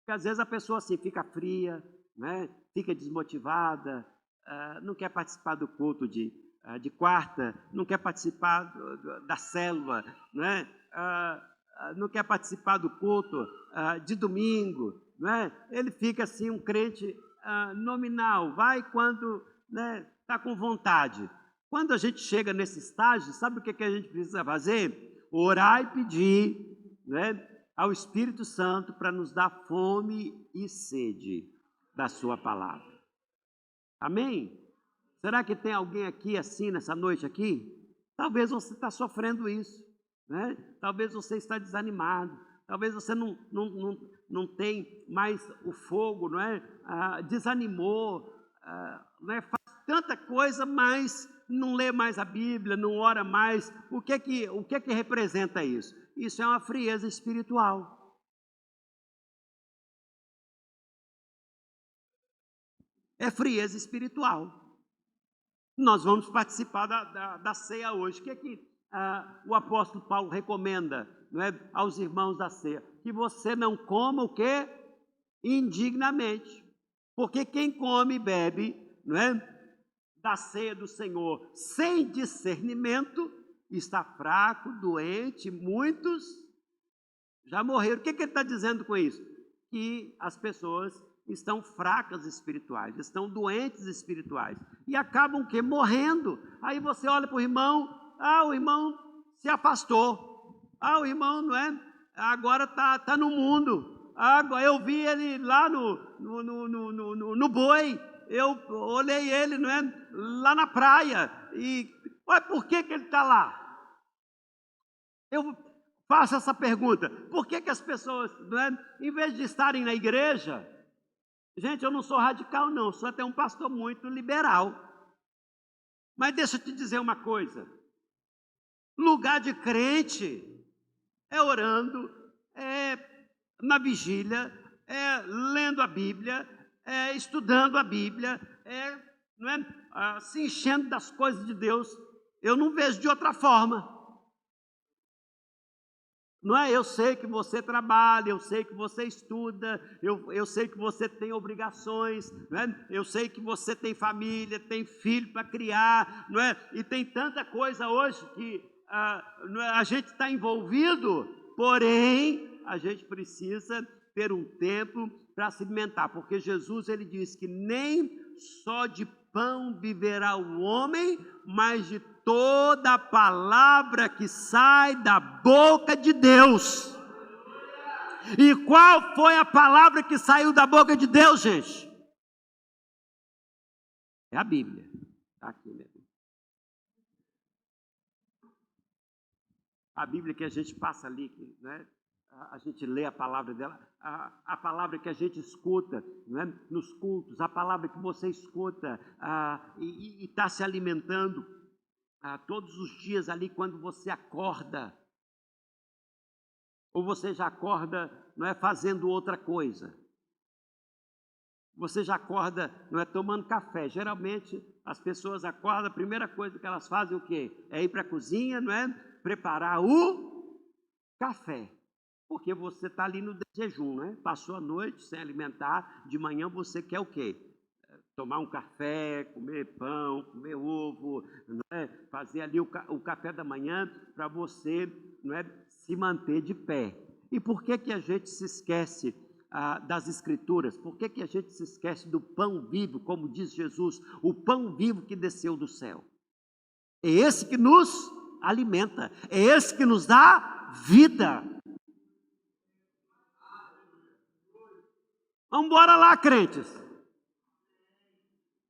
Porque às vezes a pessoa assim fica fria, né? Fica desmotivada, não quer participar do culto de quarta, não quer participar da célula, né? Não quer participar do culto de domingo, né? Ele fica assim um crente nominal, vai quando está com vontade. Quando a gente chega nesse estágio, sabe o que a gente precisa fazer? Orar e pedir, né, ao Espírito Santo para nos dar fome e sede da sua palavra. Amém? Será que tem alguém aqui assim nessa noite aqui? Talvez você está sofrendo isso, né? Talvez você está desanimado, talvez você não tem mais o fogo, não é? Desanimou, não é? Faz tanta coisa, mas não lê mais a Bíblia, não ora mais. O que que representa isso? Isso é uma frieza espiritual. É frieza espiritual. Nós vamos participar da ceia hoje. O que o apóstolo Paulo recomenda, não é, aos irmãos da ceia? Que você não coma o quê? Indignamente. Porque quem come e bebe, não é, da ceia do Senhor sem discernimento, está fraco, doente, muitos já morreram. O que ele está dizendo com isso? Que as pessoas estão fracas espirituais, estão doentes espirituais e acabam que morrendo. Aí você olha para o irmão, o irmão se afastou, o irmão não é, agora tá no mundo. Eu vi ele lá no boi, eu olhei ele, não é, lá na praia e por que ele está lá? Eu faço essa pergunta: por que as pessoas, não é, em vez de estarem na igreja? Gente, eu não sou radical não, sou até um pastor muito liberal. Mas deixa eu te dizer uma coisa: lugar de crente é orando, é na vigília, é lendo a Bíblia, é estudando a Bíblia, não é, se enchendo das coisas de Deus. Eu não vejo de outra forma. Não é? Eu sei que você trabalha, eu sei que você estuda, eu sei que você tem obrigações, não é? Eu sei que você tem família, tem filho para criar, não é? E tem tanta coisa hoje que a gente está envolvido, porém a gente precisa ter um tempo para se alimentar, porque Jesus ele disse que nem só de pão viverá o homem, mas de toda a palavra que sai da boca de Deus. E qual foi a palavra que saiu da boca de Deus, gente? É a Bíblia. Está aqui, né? A Bíblia que a gente passa ali, né? A gente lê a palavra dela, a palavra que a gente escuta, né, nos cultos, a palavra que você escuta e está se alimentando todos os dias ali quando você acorda, ou você já acorda, não é, fazendo outra coisa, você já acorda, não é, tomando café. Geralmente as pessoas acordam, a primeira coisa que elas fazem o quê? É ir para a cozinha, não é, preparar o café. Porque você está ali no jejum, né? Passou a noite sem alimentar, de manhã você quer o quê? Tomar um café, comer pão, comer ovo, não é? Fazer ali o café da manhã para você, não é, se manter de pé. E por que a gente se esquece das Escrituras? Por que a gente se esquece do pão vivo, como diz Jesus, o pão vivo que desceu do céu? É esse que nos alimenta, é esse que nos dá vida. Vamos embora lá, crentes.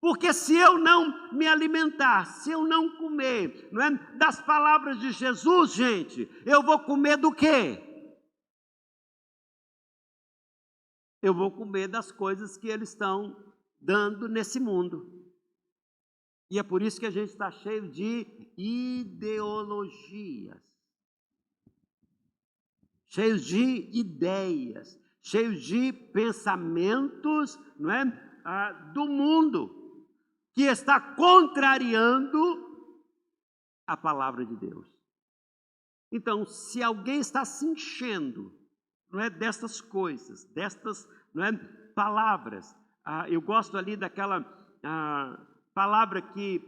Porque se eu não me alimentar, se eu não comer, não é, das palavras de Jesus, gente, eu vou comer do quê? Eu vou comer das coisas que eles estão dando nesse mundo. E é por isso que a gente está cheio de ideologias, cheios de ideias, cheios de pensamentos, não é, do mundo, que está contrariando a palavra de Deus. Então, se alguém está se enchendo, não é, destas coisas, destas não é? Palavras. Eu gosto ali daquela palavra que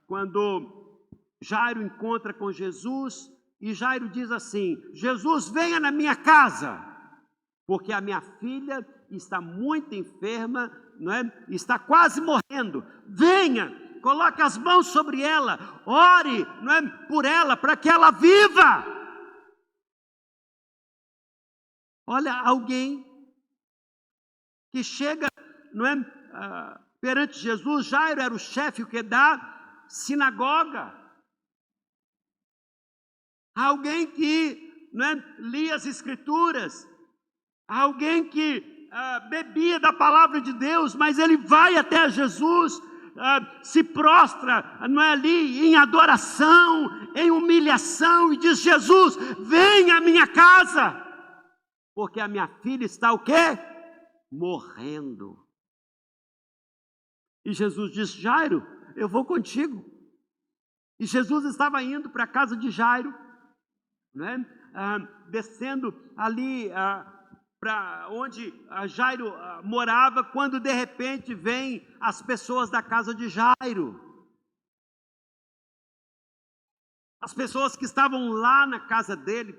quando Jairo encontra com Jesus, e Jairo diz assim: Jesus, venha na minha casa, porque a minha filha está muito enferma, não é? Está quase morrendo. Venha, coloque as mãos sobre ela, ore, não é? Por ela, para que ela viva. Olha, alguém que chega, não é? Perante Jesus. Jairo era o chefe da sinagoga. Alguém que, não é? Lia as Escrituras. Alguém que bebia da palavra de Deus, mas ele vai até Jesus, se prostra, não é, ali em adoração, em humilhação, e diz: Jesus, venha à minha casa, porque a minha filha está o quê? Morrendo. E Jesus disse: Jairo, eu vou contigo. E Jesus estava indo para a casa de Jairo, né? Descendo ali para onde Jairo morava, quando de repente vêm as pessoas da casa de Jairo. As pessoas que estavam lá na casa dele,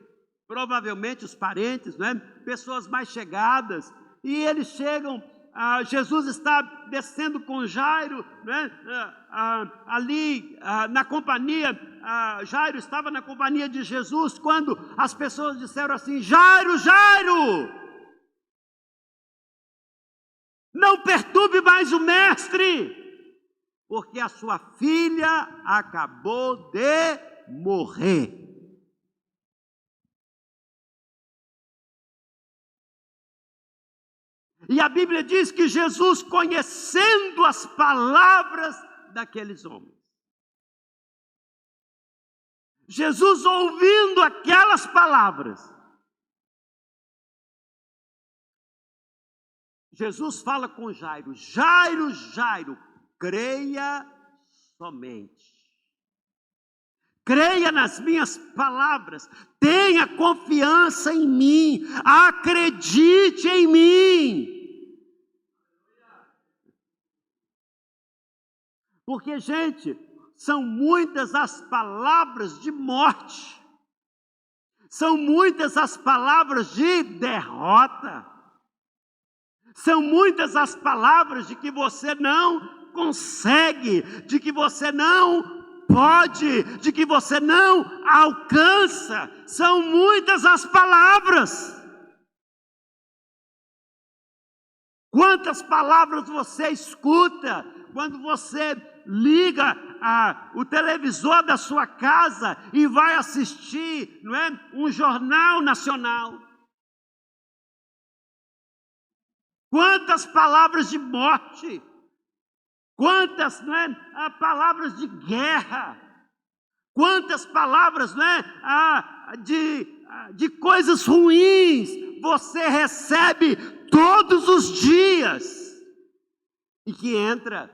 provavelmente os parentes, né? Pessoas mais chegadas, e eles chegam. Jesus está descendo com Jairo, né? Ali na companhia, Jairo estava na companhia de Jesus, quando as pessoas disseram assim: Jairo, Jairo, não perturbe mais o mestre, porque a sua filha acabou de morrer. E a Bíblia diz que Jesus, conhecendo as palavras daqueles homens, Jesus ouvindo aquelas palavras, Jesus fala com Jairo: Jairo, Jairo, creia somente. Creia nas minhas palavras, tenha confiança em mim, acredite em mim. Porque, gente, são muitas as palavras de morte, são muitas as palavras de derrota, são muitas as palavras de que você não consegue, de que você não pode, de que você não alcança. São muitas as palavras. Quantas palavras você escuta quando você liga o televisor da sua casa e vai assistir, não é, um jornal nacional? Quantas palavras de morte, quantas, não é, palavras de guerra, quantas palavras, não é, de coisas ruins você recebe todos os dias, e que entra,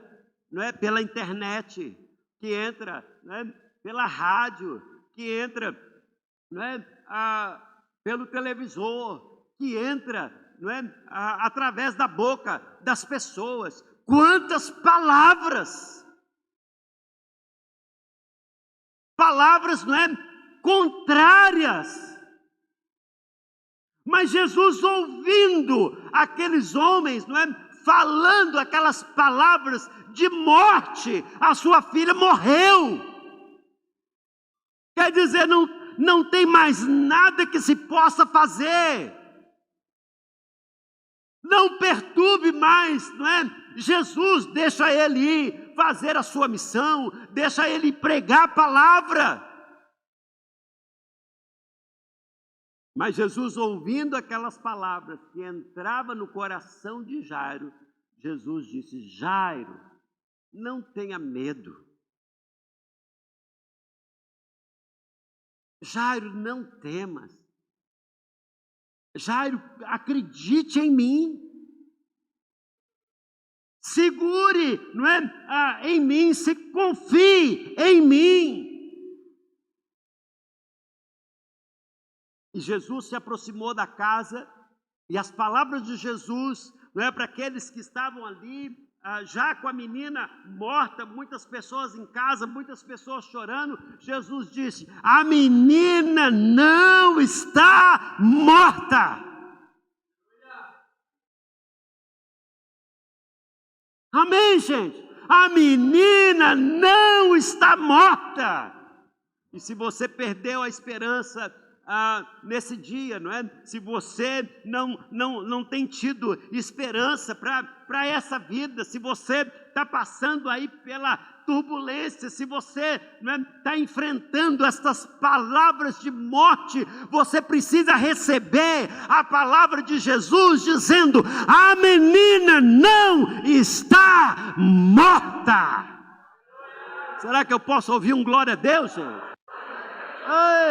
não é, pela internet, que entra, não é, pela rádio, que entra, não é, pelo televisor, que entra, não é, através da boca das pessoas. Quantas palavras! Palavras, não é, contrárias. Mas Jesus, ouvindo aqueles homens, não é, falando aquelas palavras de morte, a sua filha morreu. Quer dizer, não tem mais nada que se possa fazer. Não perturbe mais, não é? Jesus, deixa ele ir fazer a sua missão, deixa ele pregar a palavra. Mas Jesus, ouvindo aquelas palavras que entravam no coração de Jairo, Jesus disse: Jairo, não tenha medo. Jairo, não temas. Jairo, acredite em mim. Segure, não é, em mim, se confie em mim. E Jesus se aproximou da casa E as palavras de Jesus, não é, para aqueles que estavam ali, já com a menina morta, muitas pessoas em casa, muitas pessoas chorando, Jesus disse: a menina não está morta. Amém, gente? A menina não está morta. E se você perdeu a esperança nesse dia, não é? Se você não tem tido esperança para essa vida, se você está passando aí pela turbulência, se você está enfrentando essas palavras de morte, você precisa receber a palavra de Jesus dizendo: a menina não está morta. Será que eu posso ouvir um glória a Deus, gente?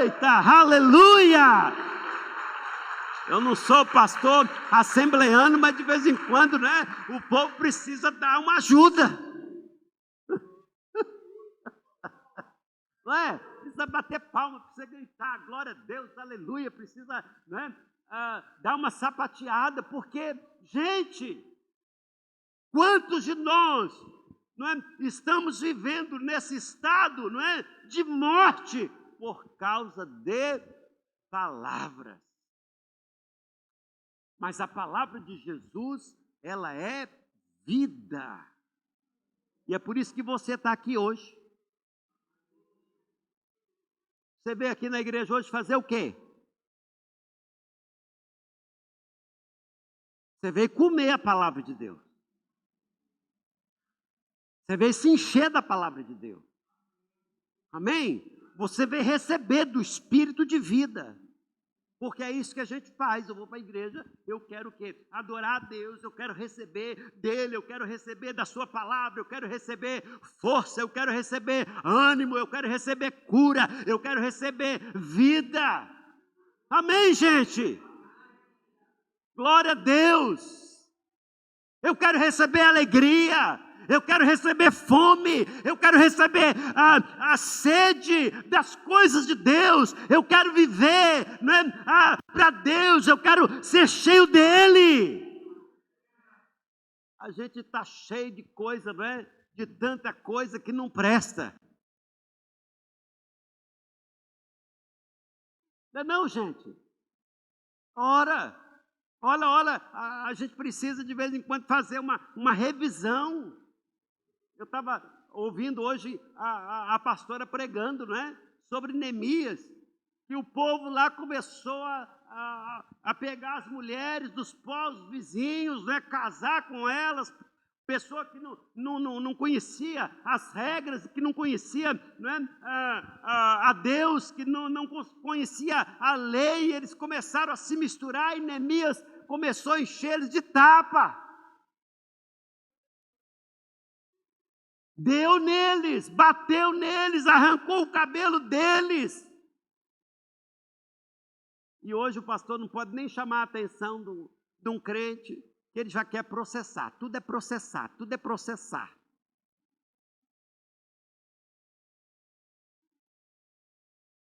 Eita, aleluia! Eu não sou pastor assembleano, mas de vez em quando, né, o povo precisa dar uma ajuda. Não é? Precisa bater palma, precisa gritar, glória a Deus, aleluia, precisa, né, dar uma sapateada, porque, gente, quantos de nós, não é, estamos vivendo nesse estado, não é, de morte, por causa de palavras. Mas a palavra de Jesus, ela é vida. E é por isso que você está aqui hoje. Você veio aqui na igreja hoje fazer o quê? Você veio comer a palavra de Deus. Você veio se encher da palavra de Deus. Amém? Você veio receber do Espírito de vida. Porque é isso que a gente faz. Eu vou para a igreja, eu quero o quê? Adorar a Deus, eu quero receber dele, eu quero receber da sua palavra, eu quero receber força, eu quero receber ânimo, eu quero receber cura, eu quero receber vida. Amém, gente? Glória a Deus. Eu quero receber alegria. Eu quero receber fome, eu quero receber a sede das coisas de Deus, eu quero viver, né, para Deus, eu quero ser cheio dEle. A gente está cheio de coisa, não é? De tanta coisa que não presta. Não é não, gente? Olha, a gente precisa de vez em quando fazer uma revisão. Eu estava ouvindo hoje a pastora pregando, não é? Sobre Neemias, que o povo lá começou a pegar as mulheres dos povos vizinhos, né? Casar com elas, pessoa que não conhecia as regras, que não conhecia, não é? A Deus, que não conhecia a lei, eles começaram a se misturar e Neemias começou a encher eles de tapa. Deu neles, bateu neles, arrancou o cabelo deles. E hoje o pastor não pode nem chamar a atenção de um crente, que ele já quer processar. Tudo é processar, tudo é processar.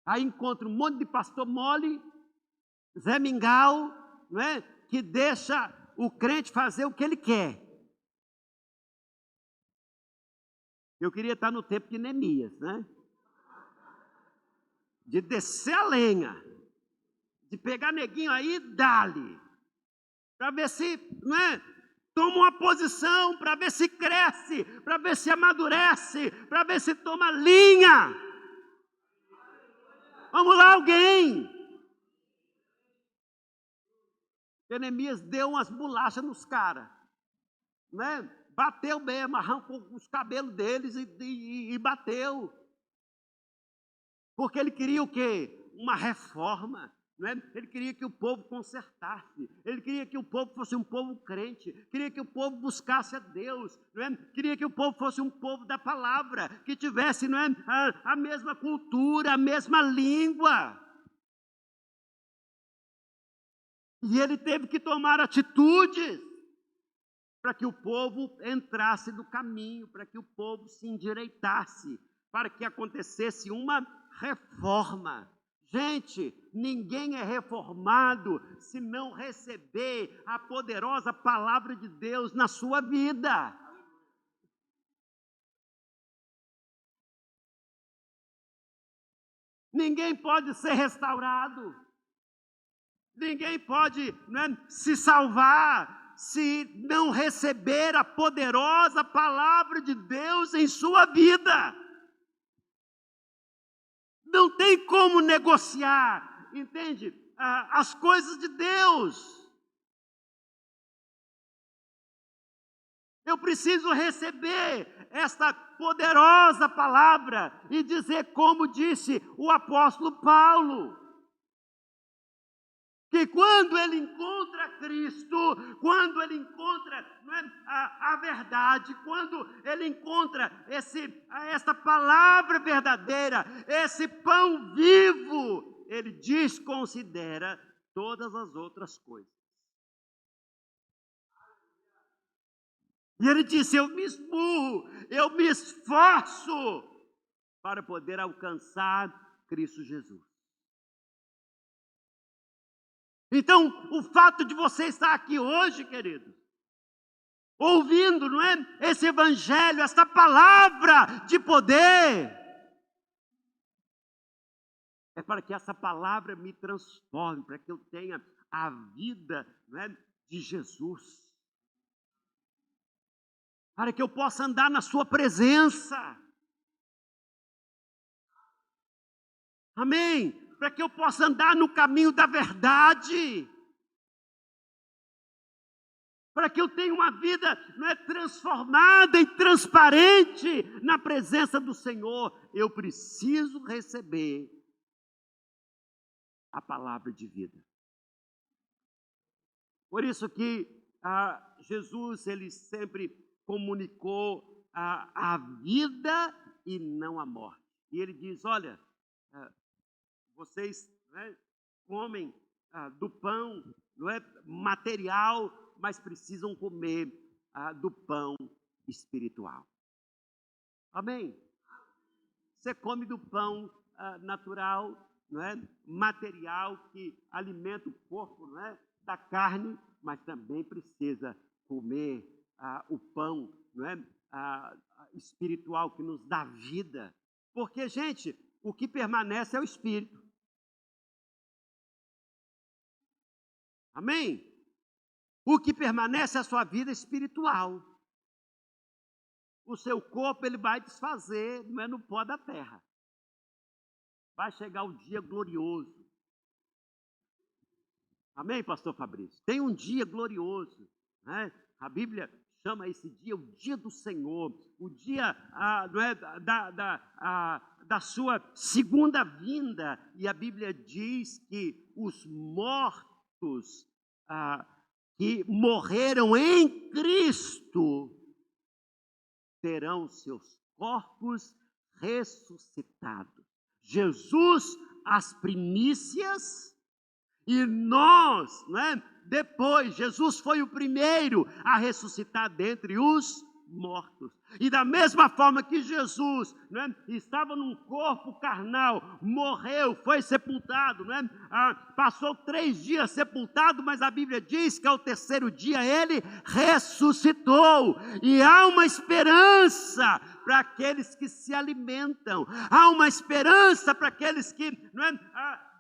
Aí encontra um monte de pastor mole, Zé Mingau, não é? Que deixa o crente fazer o que ele quer. Eu queria estar no tempo de Neemias, né? De descer a lenha, de pegar neguinho aí e dá-lhe, para ver se, não é? Toma uma posição, para ver se cresce, para ver se amadurece, para ver se toma linha. Vamos lá, alguém. Neemias deu umas bolachas nos caras, né? Bateu mesmo, arrancou os cabelos deles e bateu. Porque ele queria o quê? Uma reforma. Não é? Ele queria que o povo consertasse. Ele queria que o povo fosse um povo crente. Queria que o povo buscasse a Deus. Não é? Queria que o povo fosse um povo da palavra. Que tivesse, não é, a mesma cultura, a mesma língua. E ele teve que tomar atitudes para que o povo entrasse no caminho, para que o povo se endireitasse, para que acontecesse uma reforma. Gente, ninguém é reformado se não receber a poderosa palavra de Deus na sua vida. Ninguém pode ser restaurado. Ninguém pode, se salvar se não receber a poderosa palavra de Deus em sua vida. Não tem como negociar, entende? As coisas de Deus. Eu preciso receber esta poderosa palavra e dizer, como disse o apóstolo Paulo, que quando ele encontra Cristo, quando ele encontra a verdade, quando ele encontra esta palavra verdadeira, esse pão vivo, ele desconsidera todas as outras coisas. E ele disse, eu me esmurro, eu me esforço para poder alcançar Cristo Jesus. Então, o fato de você estar aqui hoje, querido, ouvindo, esse evangelho, esta palavra de poder, é para que essa palavra me transforme, para que eu tenha a vida, de Jesus. Para que eu possa andar na sua presença. Amém? Para que eu possa andar no caminho da verdade. Para que eu tenha uma vida transformada e transparente na presença do Senhor. Eu preciso receber a palavra de vida. Por isso que Jesus, ele sempre comunicou a vida e não a morte. E ele diz, olha, vocês comem do pão, material, mas precisam comer do pão espiritual. Amém? Você come do pão natural, material, que alimenta o corpo, da carne, mas também precisa comer o pão, espiritual, que nos dá vida. Porque, gente, o que permanece é o Espírito. Amém? O que permanece é a sua vida espiritual. O seu corpo, ele vai desfazer, no pó da terra. Vai chegar o dia glorioso. Amém, pastor Fabrício? Tem um dia glorioso, A Bíblia chama esse dia o dia do Senhor, o dia da sua segunda vinda. E a Bíblia diz que os mortos que morreram em Cristo terão seus corpos ressuscitados. Jesus, as primícias, e nós, depois, Jesus foi o primeiro a ressuscitar dentre os mortos. E da mesma forma que Jesus estava num corpo carnal, morreu, foi sepultado, passou 3 dias sepultado, mas a Bíblia diz que ao terceiro dia ele ressuscitou. E há uma esperança para aqueles que se alimentam, há uma esperança para aqueles que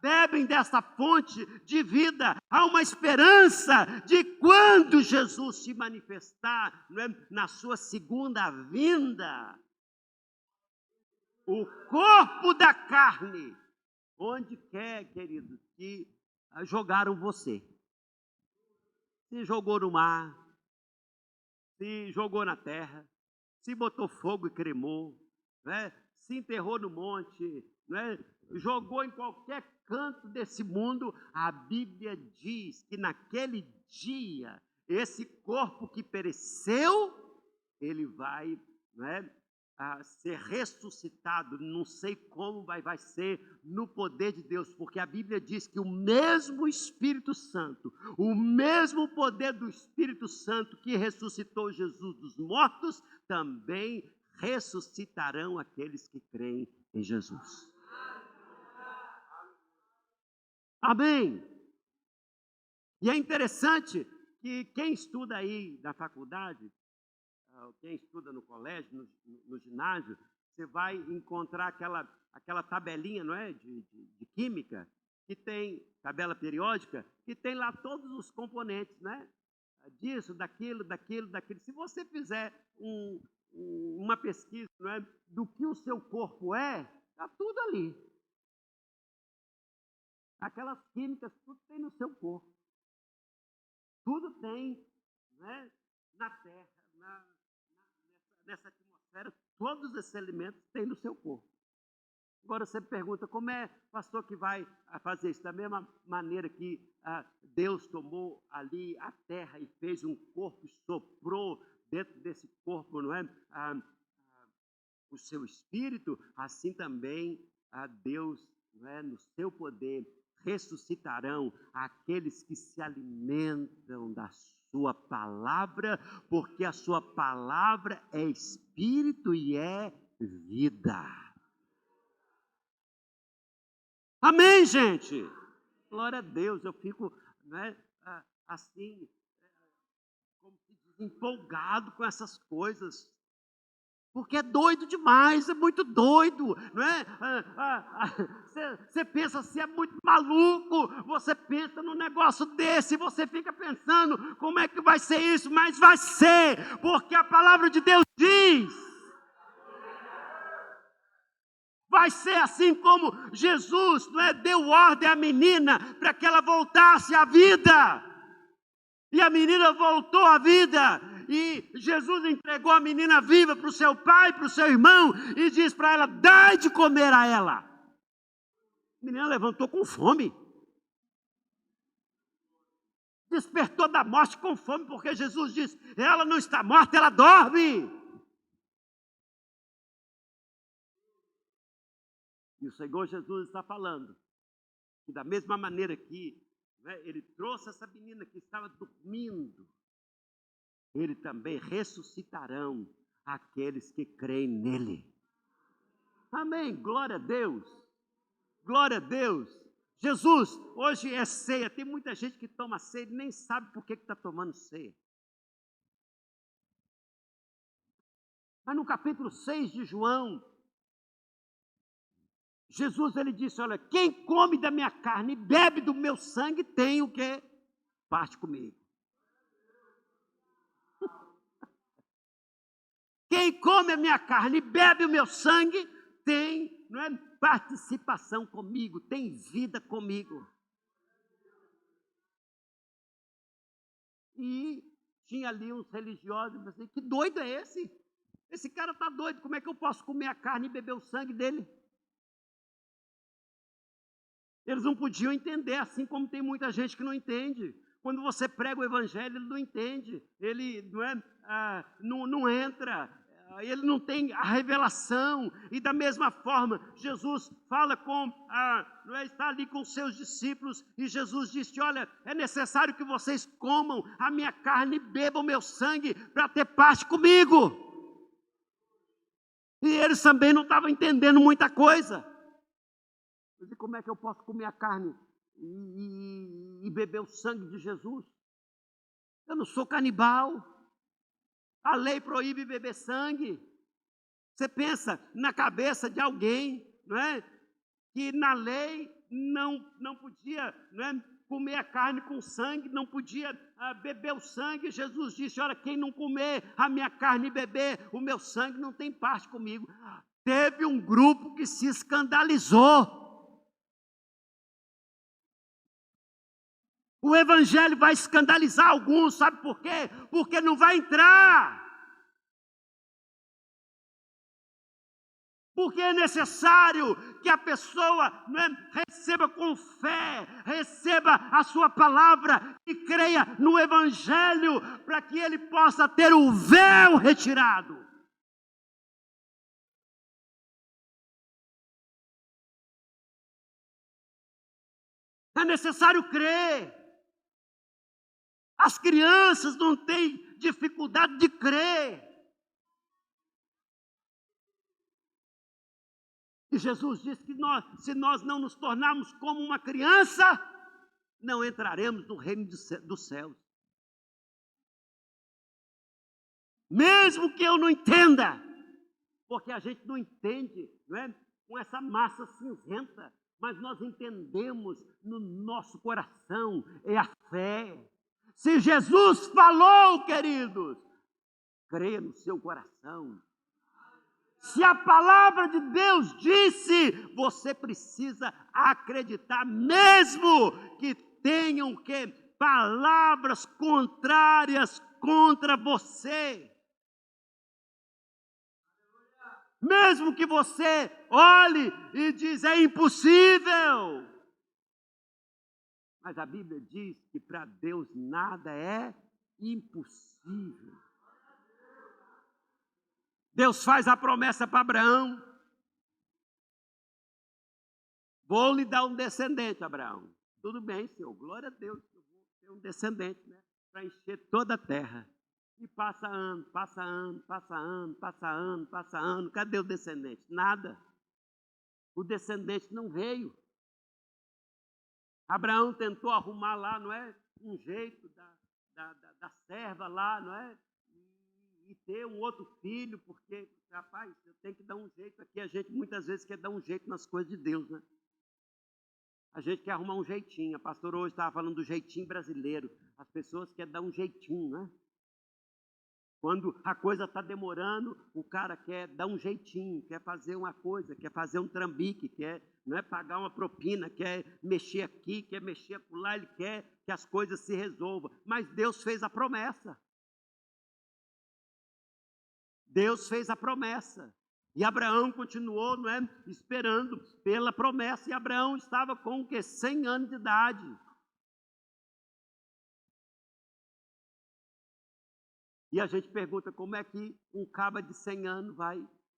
bebem dessa fonte de vida. Há uma esperança de quando Jesus se manifestar na sua segunda vinda, o corpo da carne, onde quer, querido, que jogaram você. Se jogou no mar, se jogou na terra, se botou fogo e cremou, se enterrou no monte, jogou em qualquer canto desse mundo. A Bíblia diz que naquele dia, esse corpo que pereceu, ele vai ser ressuscitado. Não sei como vai ser no poder de Deus, porque a Bíblia diz que o mesmo Espírito Santo, o mesmo poder do Espírito Santo que ressuscitou Jesus dos mortos, também ressuscitarão aqueles que creem em Jesus. Amém? E é interessante que quem estuda aí na faculdade, quem estuda no colégio, no ginásio, você vai encontrar aquela tabelinha, não é, de química, que tem, tabela periódica, que tem lá todos os componentes, né? Disso, daquilo, daquilo, daquilo. Se você fizer uma pesquisa, não é, do que o seu corpo é, está tudo ali. Aquelas químicas, tudo tem no seu corpo. Tudo tem, né, na Terra, nessa atmosfera, todos esses elementos têm no seu corpo. Agora você pergunta, como é, pastor, que vai fazer isso? Da mesma maneira que Deus tomou ali a terra e fez um corpo e soprou dentro desse corpo, não é? O seu espírito, assim também Deus, não é? No seu poder, ressuscitarão aqueles que se alimentam da sua palavra, porque a sua palavra é espírito e é vida. Amém, gente? Glória a Deus, eu fico, né, assim, como se diz, empolgado com essas coisas. Porque é doido demais, é muito doido, não é? Você pensa assim, é muito maluco, você pensa num negócio desse, você fica pensando, como é que vai ser isso? Mas vai ser, porque a palavra de Deus diz. Vai ser assim como Jesus, não é, deu ordem à menina para que ela voltasse à vida. E a menina voltou à vida. E Jesus entregou a menina viva para o seu pai, para o seu irmão, e diz para ela, dai de comer a ela. A menina levantou com fome. Despertou da morte com fome, porque Jesus disse, ela não está morta, ela dorme. E o Senhor Jesus está falando que da mesma maneira que, né, Ele trouxe essa menina que estava dormindo, Ele também ressuscitarão aqueles que creem nele. Amém, glória a Deus, glória a Deus. Jesus, hoje é ceia, tem muita gente que toma ceia e nem sabe por que está tomando ceia. Mas no capítulo 6 de João, Jesus ele disse, olha, quem come da minha carne e bebe do meu sangue tem o quê? Parte comigo. Quem come a minha carne e bebe o meu sangue tem, não é, participação comigo, tem vida comigo. E tinha ali uns religiosos, assim, que doido é esse? Esse cara está doido, como é que eu posso comer a carne e beber o sangue dele? Eles não podiam entender, assim como tem muita gente que não entende. Quando você prega o evangelho, ele não entende, ele não, não entra, ele não tem a revelação. E da mesma forma, Jesus fala não é, está ali com os seus discípulos, e Jesus disse, olha, é necessário que vocês comam a minha carne e bebam o meu sangue, para ter parte comigo. E eles também não estavam entendendo muita coisa. Eu disse, como é que eu posso comer a carne e beber o sangue de Jesus? Eu não sou canibal. A lei proíbe beber sangue. Você pensa na cabeça de alguém, não é? Que na lei não podia, não é, comer a carne com sangue, não podia beber o sangue. Jesus disse, olha, quem não comer a minha carne e beber o meu sangue não tem parte comigo. Teve um grupo que se escandalizou. O evangelho vai escandalizar alguns, sabe por quê? Porque não vai entrar. Porque é necessário que a pessoa, né, receba com fé, receba a sua palavra e creia no evangelho, para que ele possa ter o véu retirado. É necessário crer. As crianças não têm dificuldade de crer. E Jesus disse que se nós não nos tornarmos como uma criança, não entraremos no reino dos céus. Mesmo que eu não entenda, porque a gente não entende, não é? Com essa massa cinzenta, mas nós entendemos no nosso coração, é a fé. Se Jesus falou, queridos, creia no seu coração. Se a palavra de Deus disse, você precisa acreditar, mesmo que tenham que palavras contrárias contra você. Mesmo que você olhe e diz, é impossível. Mas a Bíblia diz que para Deus nada é impossível. Deus faz a promessa para Abraão. Vou lhe dar um descendente, Abraão. Tudo bem, Senhor, glória a Deus. Eu vou ter um descendente, né? Para encher toda a terra. E passa ano, passa ano, passa ano, passa ano, passa ano. Cadê o descendente? Nada. O descendente não veio. Abraão tentou arrumar lá, não é? Um jeito da serva lá, não é? E ter um outro filho, porque, rapaz, eu tenho que dar um jeito aqui. A gente muitas vezes quer dar um jeito nas coisas de Deus, né? A gente quer arrumar um jeitinho. A pastora hoje estava falando do jeitinho brasileiro. As pessoas querem dar um jeitinho, né? Quando a coisa está demorando, o cara quer dar um jeitinho, quer fazer uma coisa, quer fazer um trambique, quer, não é, pagar uma propina, quer mexer aqui, quer mexer acolá, ele quer que as coisas se resolvam. Mas Deus fez a promessa. Deus fez a promessa. E Abraão continuou, não é, esperando pela promessa. E Abraão estava com o quê? 100 anos de idade. E a gente pergunta como é que um caba de 100 anos vai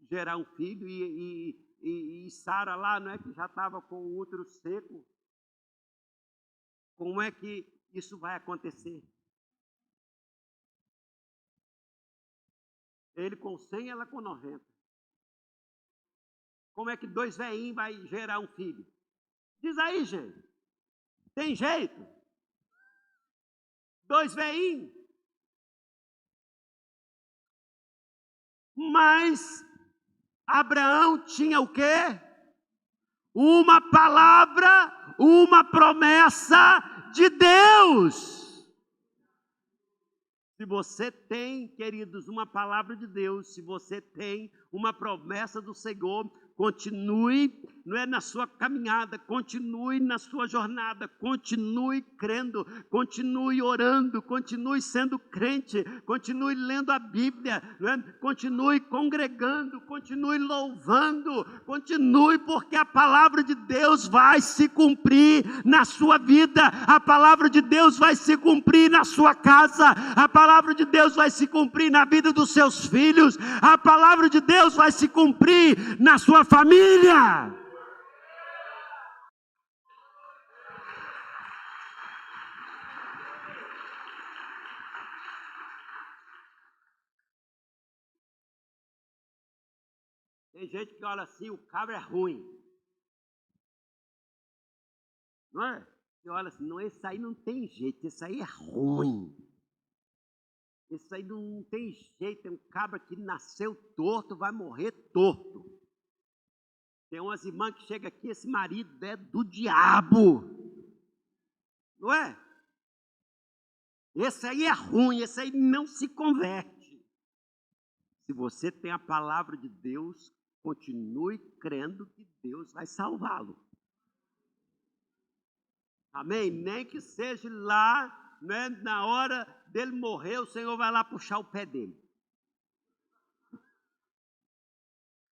gerar um filho e Sara lá, não é, que já estava com o útero seco. Como é que isso vai acontecer? Ele com 100, ela com 90. Como é que 2 velhinhos vai gerar um filho? Diz aí, gente. Tem jeito? 2 velhinhos. Mas Abraão tinha o quê? Uma palavra, uma promessa de Deus. Se você tem, queridos, uma palavra de Deus, se você tem uma promessa do Senhor, continue, não é, na sua caminhada, continue na sua jornada, continue crendo, continue orando, continue sendo crente, continue lendo a Bíblia, não é? Continue congregando, continue louvando, continue, porque a palavra de Deus vai se cumprir na sua vida, a palavra de Deus vai se cumprir na sua casa, a palavra de Deus vai se cumprir na vida dos seus filhos, a palavra de Deus vai se cumprir na sua família. Tem gente que olha assim, o cabra é ruim. Não é? Você olha assim, não, esse aí não tem jeito, esse aí é ruim. Esse aí não tem jeito, é um cabra que nasceu torto, vai morrer torto. Tem umas irmãs que chegam aqui, esse marido é do diabo. Não é? Esse aí é ruim, esse aí não se converte. Se você tem a palavra de Deus, continue crendo que Deus vai salvá-lo. Amém? Nem que seja lá, né, na hora dele morrer, o Senhor vai lá puxar o pé dele.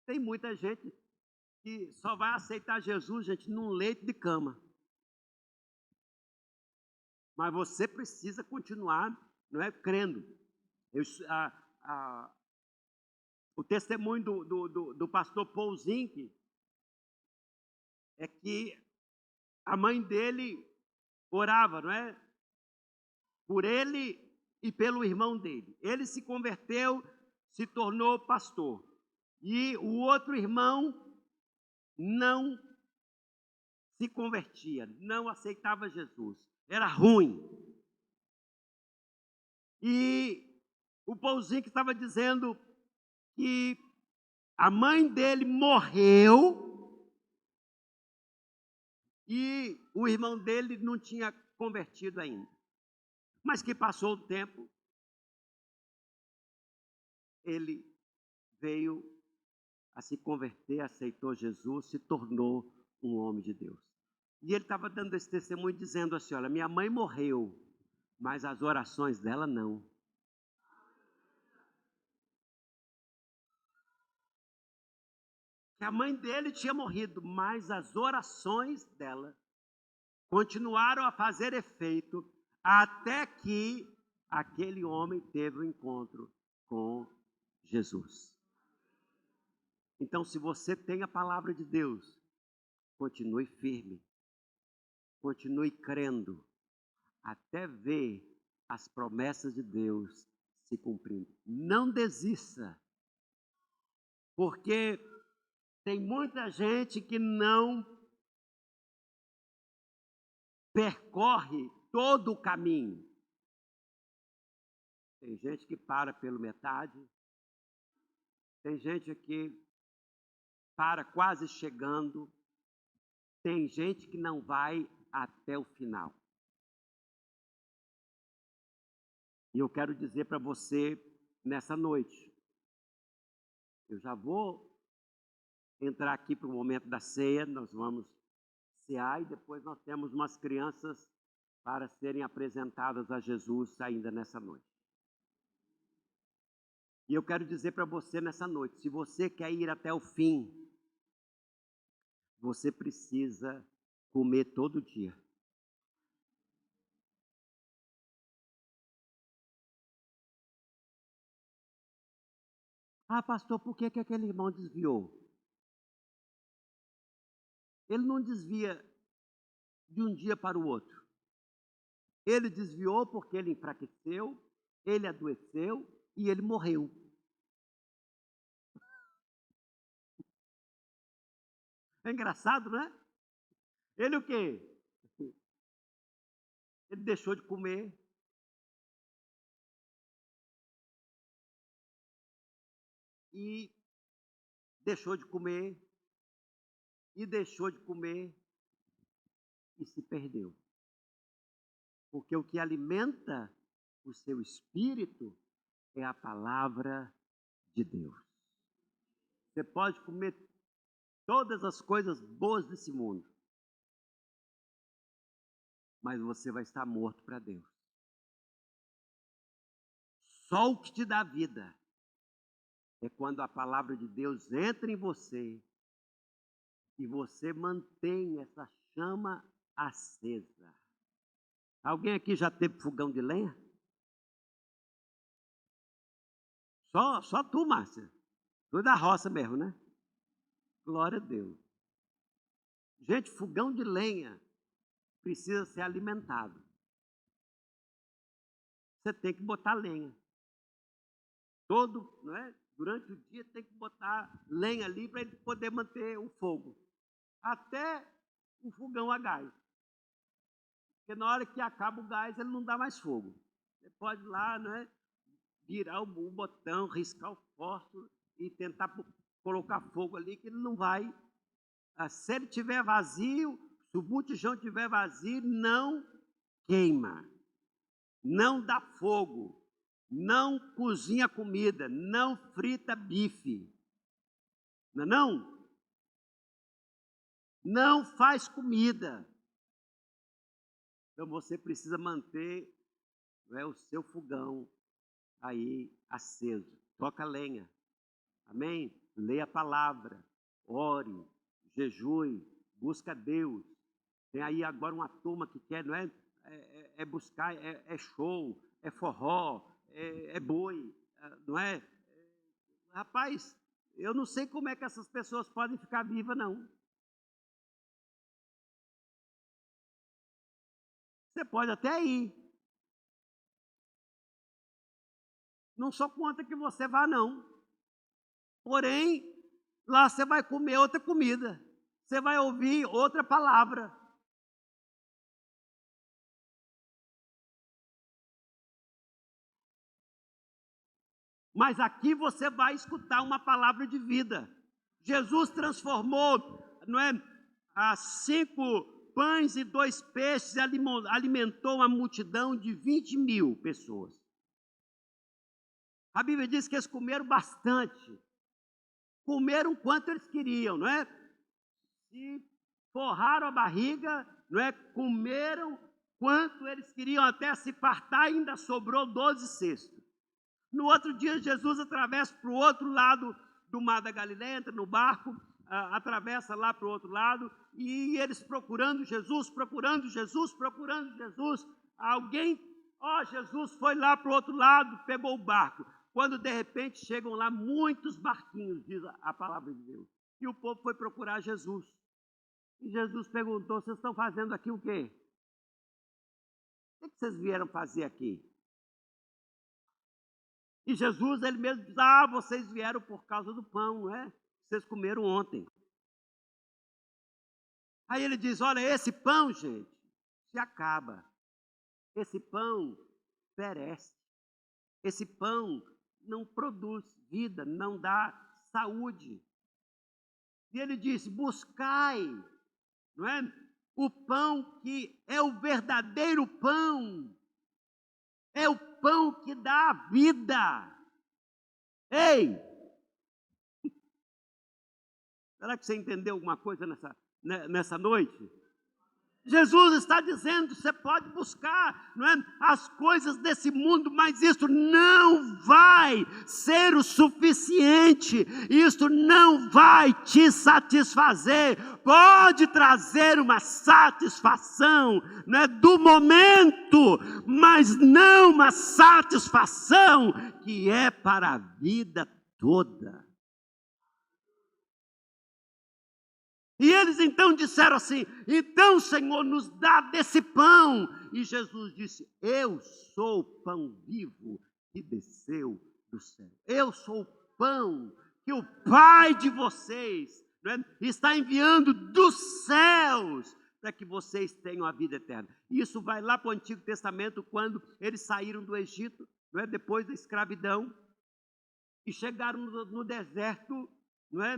Tem muita gente que só vai aceitar Jesus, gente, num leito de cama. Mas você precisa continuar, não é, crendo. O testemunho do pastor Paul Zink é que a mãe dele orava, não é? Por ele e pelo irmão dele. Ele se converteu, se tornou pastor. E o outro irmão não se convertia, não aceitava Jesus. era ruim. E o Paulzinho que estava dizendo que a mãe dele morreu e o irmão dele não tinha convertido ainda. Mas que passou o tempo, ele veio a se converter, aceitou Jesus, se tornou um homem de Deus. E ele estava dando esse testemunho dizendo assim, olha, minha mãe morreu, mas as orações dela não. Que a mãe dele tinha morrido, mas as orações dela continuaram a fazer efeito até que aquele homem teve um encontro com Jesus. Então, se você tem a palavra de Deus, continue firme, continue crendo, até ver as promessas de Deus se cumprindo. Não desista, porque tem muita gente que não percorre todo o caminho. Tem gente que para pela metade, tem gente que para quase chegando, tem gente que não vai até o final. E eu quero dizer para você nessa noite, eu já vou entrar aqui para o momento da ceia, nós vamos cear e depois nós temos umas crianças para serem apresentadas a Jesus ainda nessa noite. E eu quero dizer para você nessa noite, se você quer ir até o fim, você precisa comer todo dia. Ah, pastor, por que aquele irmão desviou? Ele não desvia de um dia para o outro. Ele desviou porque ele enfraqueceu, ele adoeceu e ele morreu. É engraçado, não é? Ele o quê? Ele deixou de comer. E deixou de comer. E deixou de comer. E se perdeu. Porque o que alimenta o seu espírito é a palavra de Deus. Você pode comer todas as coisas boas desse mundo, mas você vai estar morto para Deus. Só o que te dá vida é quando a palavra de Deus entra em você e você mantém essa chama acesa. Alguém aqui já teve fogão de lenha? Só tu, Márcia. Tu é da roça mesmo, né? Glória a Deus. Gente, fogão de lenha precisa ser alimentado. Você tem que botar lenha. Não é? Durante o dia tem que botar lenha ali para ele poder manter o fogo. Até o fogão a gás. Porque na hora que acaba o gás, ele não dá mais fogo. Você pode ir lá, não é? Virar o botão, riscar o fósforo e tentar colocar fogo ali, que ele não vai. Se ele estiver vazio, se o botijão estiver vazio, não queima, não dá fogo, não cozinha comida, não frita bife, não? Não faz comida. Então você precisa manter, não é, o seu fogão aí aceso. Toca lenha. Amém? Leia a palavra, ore, jejue, busca Deus. Tem aí agora uma turma que quer, não é? Buscar, é show, é forró, é boi, não é? Rapaz, eu não sei como é que essas pessoas podem ficar vivas, não. Você pode até ir. Não sou contra que você vá, não. Porém, lá você vai comer outra comida. Você vai ouvir outra palavra. mas aqui você vai escutar uma palavra de vida. Jesus transformou, não é, 5 pães e 2 peixes, e alimentou uma multidão de 20.000 pessoas. A Bíblia diz que eles comeram bastante, comeram quanto eles queriam, não é? E forraram a barriga, não é? Comeram quanto eles queriam até se fartar, ainda sobrou 12 cestos. No outro dia, Jesus atravessa para o outro lado do mar da Galileia, entra no barco, atravessa lá para o outro lado, e eles procurando Jesus, alguém, Jesus foi lá para o outro lado, pegou o barco. Quando de repente chegam lá muitos barquinhos, diz a palavra de Deus, e o povo foi procurar Jesus. E Jesus perguntou: vocês estão fazendo aqui o quê? O que vocês vieram fazer aqui? E Jesus, ele mesmo diz: vocês vieram por causa do pão, não é? Vocês comeram ontem. Aí ele diz: olha, esse pão, gente, se acaba. Esse pão perece. Esse pão não produz vida, não dá saúde. E ele diz: buscai, não é? O pão que é o verdadeiro pão. É o pão que dá a vida. Ei! Será que você entendeu alguma coisa nessa noite? Jesus está dizendo: você pode buscar, não é, as coisas desse mundo, mas isso não vai ser o suficiente, isso não vai te satisfazer. Pode trazer uma satisfação, não é, do momento, mas não uma satisfação que é para a vida toda. E eles então disseram assim: então, Senhor, nos dá desse pão. E Jesus disse: eu sou o pão vivo que desceu do céu. Eu sou o pão que o Pai de vocês, não é, está enviando dos céus para que vocês tenham a vida eterna. Isso vai lá para o Antigo Testamento, quando eles saíram do Egito, não é, depois da escravidão, e chegaram no deserto, não é?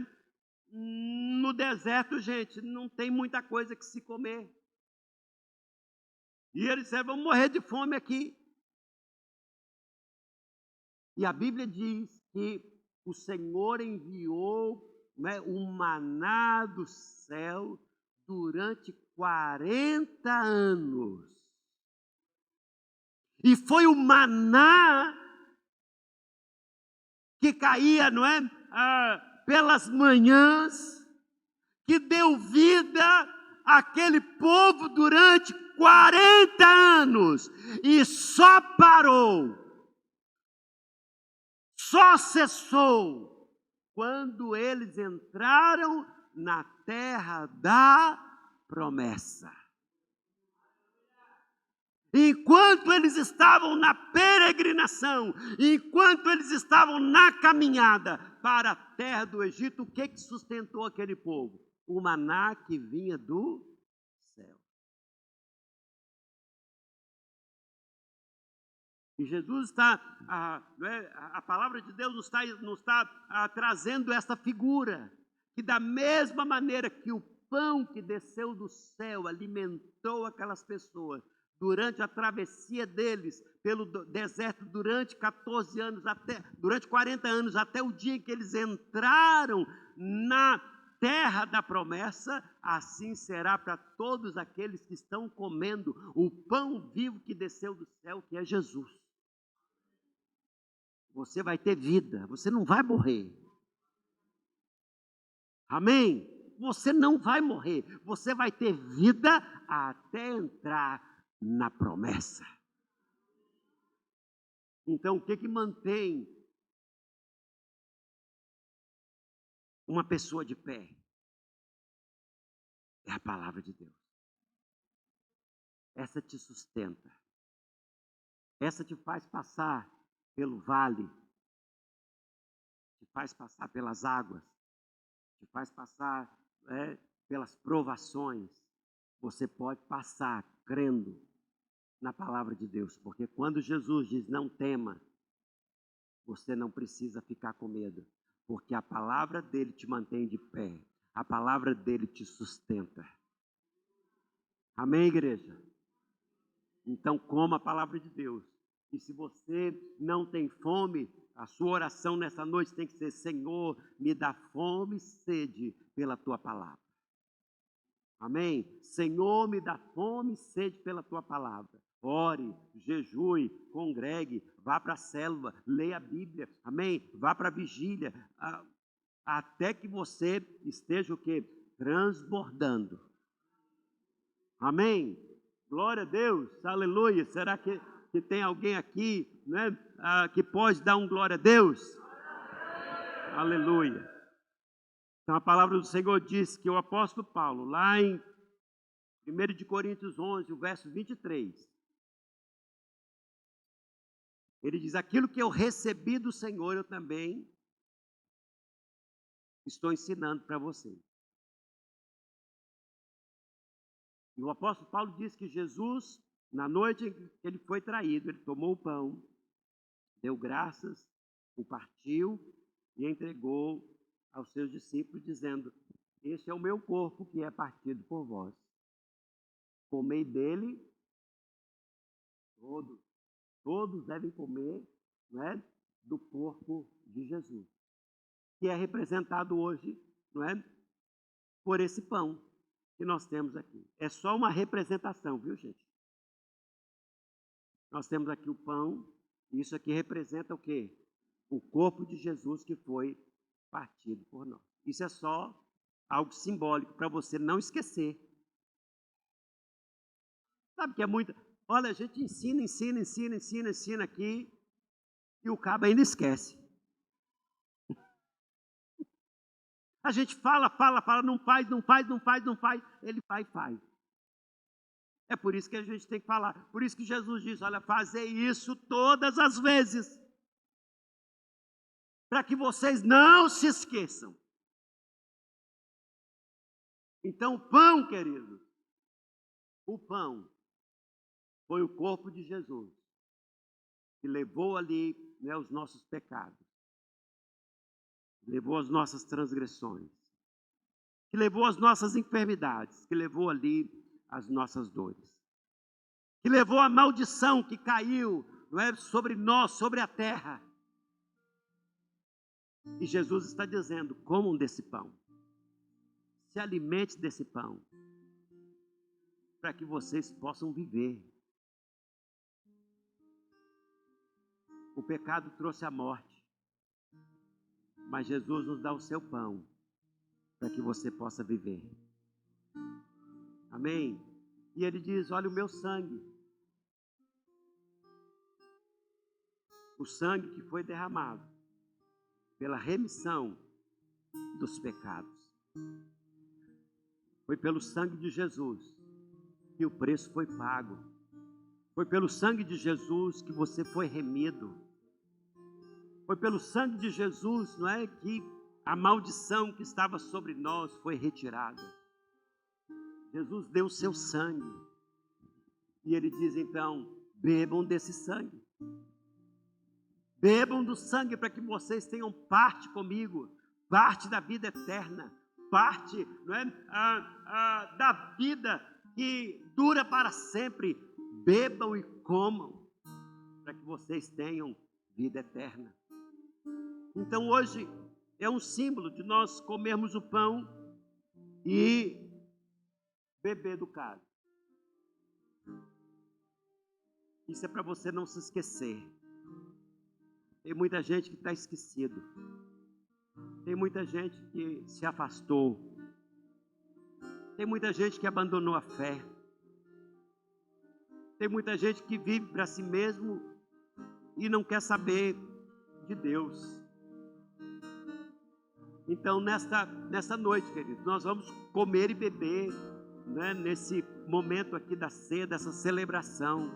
No deserto, gente, não tem muita coisa que se comer. E eles disseram: vamos morrer de fome aqui. E a Bíblia diz que o Senhor enviou, né, o maná do céu durante 40 anos. E foi o maná que caía, não é? Pelas manhãs, que deu vida àquele povo durante 40 anos, e só parou, só cessou, quando eles entraram na terra da promessa. Enquanto eles estavam na peregrinação, enquanto eles estavam na caminhada para a terra do Egito, o que sustentou aquele povo? O maná que vinha do céu. E Jesus está, a palavra de Deus nos está trazendo essa figura, que da mesma maneira que o pão que desceu do céu alimentou aquelas pessoas, durante a travessia deles pelo deserto, durante 14 anos, durante 40 anos, até o dia em que eles entraram na terra da promessa, assim será para todos aqueles que estão comendo o pão vivo que desceu do céu, que é Jesus. Você vai ter vida, você não vai morrer. Amém? Você não vai morrer, você vai ter vida até entrar na promessa. Então, o que mantém uma pessoa de pé? É a palavra de Deus. Essa te sustenta. Essa te faz passar pelo vale, te faz passar pelas águas, te faz passar pelas provações. Você pode passar crendo na palavra de Deus, porque quando Jesus diz: não tema, você não precisa ficar com medo, porque a palavra dele te mantém de pé, a palavra dele te sustenta. Amém, igreja? Então, coma a palavra de Deus. E se você não tem fome, a sua oração nessa noite tem que ser: Senhor, me dá fome e sede pela tua palavra. Amém? Senhor, me dá fome e sede pela tua palavra. Ore, jejue, congregue, vá para a célula, leia a Bíblia. Amém? Vá para a vigília. Até que você esteja o quê? Transbordando. Amém? Glória a Deus, aleluia. Será que tem alguém aqui, né, que pode dar um glória a Deus? Aleluia. Então a palavra do Senhor diz que o apóstolo Paulo, lá em 1 de Coríntios 11, o verso 23, ele diz: aquilo que eu recebi do Senhor, eu também estou ensinando para vocês. E o apóstolo Paulo diz que Jesus, na noite em que ele foi traído, ele tomou o pão, deu graças, o partiu e entregou aos seus discípulos, dizendo: este é o meu corpo que é partido por vós. Comei dele, todos devem comer, né, do corpo de Jesus, que é representado hoje, não é, por esse pão que nós temos aqui. É só uma representação, viu, gente? Nós temos aqui o pão, e isso aqui representa o quê? O corpo de Jesus que foi partido por nós. Isso é só algo simbólico para você não esquecer. Sabe que é muito... Olha, a gente ensina aqui, e o cabo ainda esquece. A gente fala, não faz, ele vai e faz. É por isso que a gente tem que falar. Por isso que Jesus disse: olha, fazer isso todas as vezes, para que vocês não se esqueçam. Então, o pão, querido, o pão foi o corpo de Jesus, que levou ali, né, os nossos pecados, levou as nossas transgressões, que levou as nossas enfermidades, que levou ali as nossas dores, que levou a maldição que caiu, não é, sobre nós, sobre a terra. E Jesus está dizendo: comam desse pão, se alimente desse pão, para que vocês possam viver. O pecado trouxe a morte, mas Jesus nos dá o seu pão, para que você possa viver. Amém? E ele diz: olha o meu sangue, o sangue que foi derramado pela remissão dos pecados. Foi pelo sangue de Jesus que o preço foi pago. Foi pelo sangue de Jesus que você foi remido. Foi pelo sangue de Jesus, não é, que a maldição que estava sobre nós foi retirada. Jesus deu o seu sangue. E ele diz então: bebam desse sangue. Bebam do sangue para que vocês tenham parte comigo, parte da vida eterna, parte, não é, da vida que dura para sempre. Bebam e comam, para que vocês tenham vida eterna. Então hoje é um símbolo de nós comermos o pão e beber do cálice. Isso é para você não se esquecer. Tem muita gente que está esquecido. Tem muita gente que se afastou. Tem muita gente que abandonou a fé. Tem muita gente que vive para si mesmo e não quer saber de Deus. Então, nessa noite, queridos, nós vamos comer e beber, né, nesse momento aqui da ceia, dessa celebração.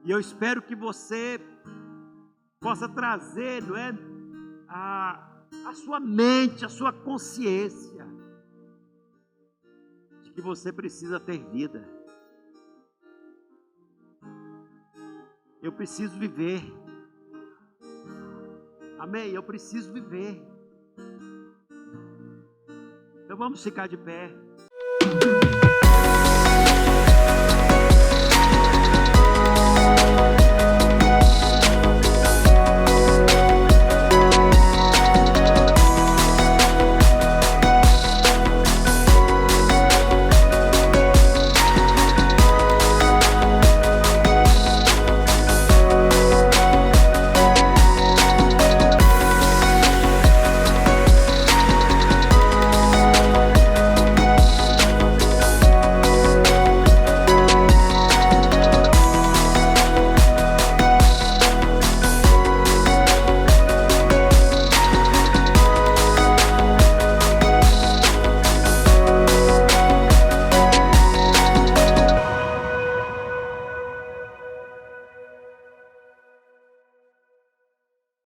E eu espero que você possa trazer, não é, a sua mente, a sua consciência, de que você precisa ter vida. Eu preciso viver. Amém? Eu preciso viver. Então vamos ficar de pé.